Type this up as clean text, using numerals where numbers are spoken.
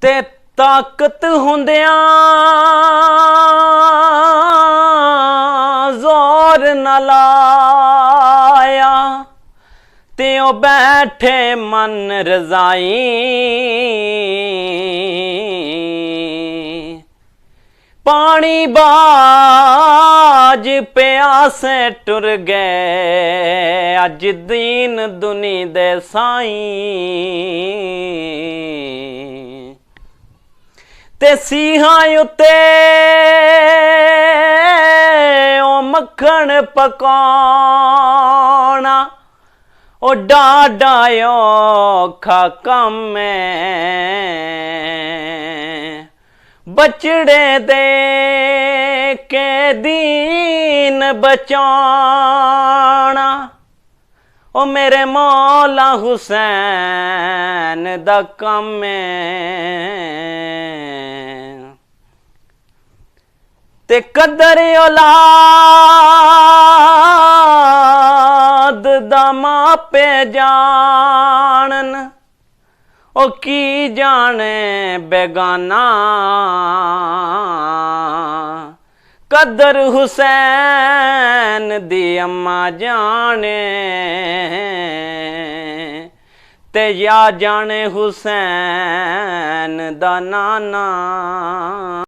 ते ताकत हुंदियां जोर न लाया, ते ओ बैठे मन रजाई। पानी बाज प्यासे टुर गए अज दीन दुनी दे साईं। ते सीहां उत्ते ओ मक्खण पकाना ओ डाडा औखा कम बचड़े दे के दीन बचाना ओ मेरे मौला हुसैन दा कम ते कदर औलाद दा मापे जानन ओ की जाने बेगाना। कदर हुसैन दी अम्मा जाने ते या जाने हुसैन दा नाना।